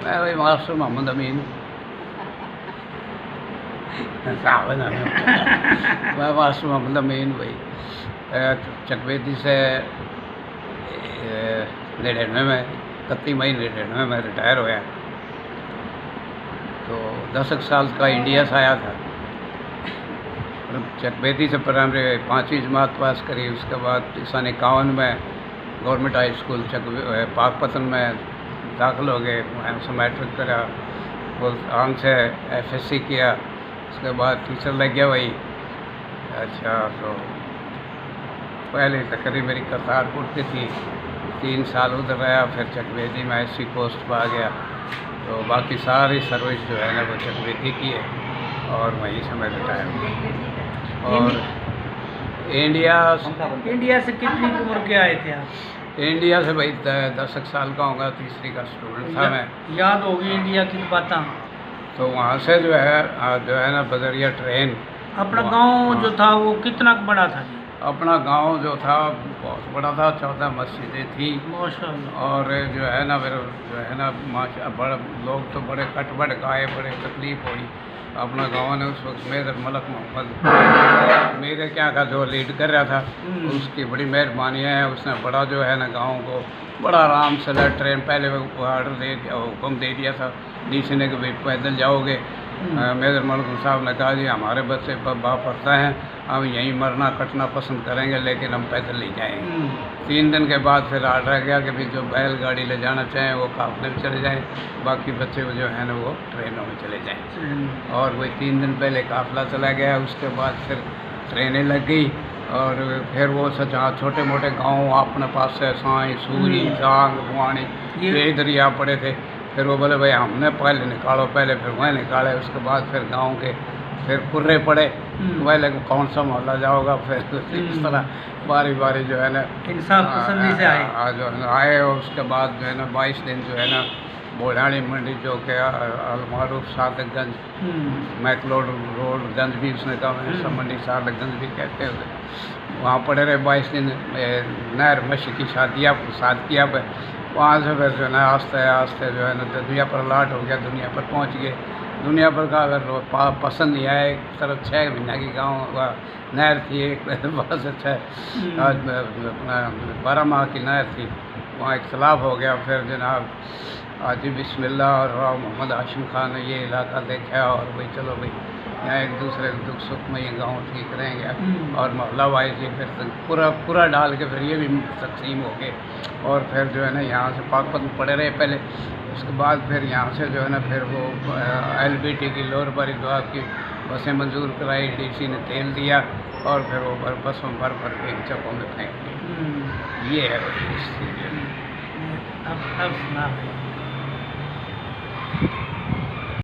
मैं भाई मास्टर मोहम्मद अमीन साहब है ना मैं मास्टर मोहम्मद अमीन भाई चकवेदी से 99 में 31 मई 99 में रिटायर होया। तो 10 साल का इंडिया से आया था। चकवेदी से प्राइमरी 5वीं जमात पास करी। उसके बाद 1951 में गवर्नमेंट हाई स्कूल पाकपतन में दाखिल हो गए। वहाँ से मैट्रिक करा, आम से FSC किया। उसके बाद टीचर लग गया वही। अच्छा, तो पहले तकरीबन मेरी करतारपुर की थी, 3 साल उधर रहा। फिर चकवेदी में SC पोस्ट पर आ गया। तो बाकी सारी सर्विस जो है ना वो चकवेदी की है और वहीं से मैं रिटायर हूँ। और इंडिया से कितनी उम्र के आए थे आप? इंडिया से भाई 10 साल का होगा, तीसरी का स्टूडेंट था मैं। याद होगी इंडिया की बात? तो वहाँ से जो है ना बदरिया ट्रेन। अपना गांव जो था वो कितना बड़ा था जी? अपना गांव जो था बहुत बड़ा था, 14 मस्जिदें थी माशाअल्लाह। और जो है ना फिर जो है ना बड़े लोग तो बड़े कटबट गाए, बड़े तकलीफ हुई। अपना गांव ने उस वक्त मेजर मलक मोहम्मद मेरे क्या का जो लीड कर रहा था, उसकी बड़ी मेहरबानी है। उसने बड़ा जो है ना गांव को बड़ा आराम से ट्रेन पहले ऑर्डर दे दिया, हुक्म दे दिया था DC ने कि भाई पैदल जाओगे। मेजर मलक साहब ने कहा जी हमारे बच्चे बाप पढ़ता हैं, हम यहीं मरना कटना पसंद करेंगे लेकिन हम पैदल नहीं जाएंगे। 3 दिन के बाद फिर ऑर्डर गया कि भाई जो बैलगाड़ी ले जाना चाहें वो काफले में चले जाएं, बाकी बच्चे जो है ना वो ट्रेनों में चले जाएं। और वही 3 दिन पहले काफिला चला गया। उसके बाद फिर ट्रेनें लग गई और फिर वो जहाँ छोटे मोटे गाँव अपने पास से साई सूरी जांग बुआनी ये इधर यहाँ पड़े थे। फिर वो बोले भाई हमने पहले निकालो, पहले फिर वह निकाले। उसके बाद फिर गांव के फिर कुर्रे पड़े, पहले कौन सा मोहल्ला जाओगा। फिर इस तरह बारी बारी जो है ना इंसाफ पसंदी से आए। और उसके बाद जो है ना 22 दिन जो है ना बोढ़ानी मंडी जो के अलमारूफ सादकगंज मैकलोड रोड गंज भी उसने कहा सब मंडी सादकगंज भी कहते हैं, वहाँ पड़े रहे 22 दिन। नहर मशी की शादिया पे वहाँ से फिर जो है ना आस्ते आस्ते जो है ना दुनिया पर लाट हो गया, दुनिया पर पहुँच गए। दुनिया पर का अगर पसंद नहीं आया, एक तरफ 6 महीना की गाँव नहर थी, एक बस 12 माह की नहर थी, वहाँ इख्तलाफ हो गया। फिर जनाब आजी बिस्मिल्लाह और मोहम्मद हाशिम खान ने ये इलाका देखा और भाई चलो भाई यहाँ एक दूसरे के दुख सुख में ये गाँव ठीक रहेंगे। और मोहल्ला वाइज ये फिर पूरा डाल के फिर ये भी तकसीम हो गए। और फिर जो है ना यहाँ से पाकपत पड़े रहे पहले। उसके बाद फिर यहाँ से जो है ना फिर वो LBT की लोअर बरिद्वार की बसें मंजूर कराई, DC ने तेल दिया और फिर वो बसों भर के चक्कों में फेंक दी। ये है अब सुना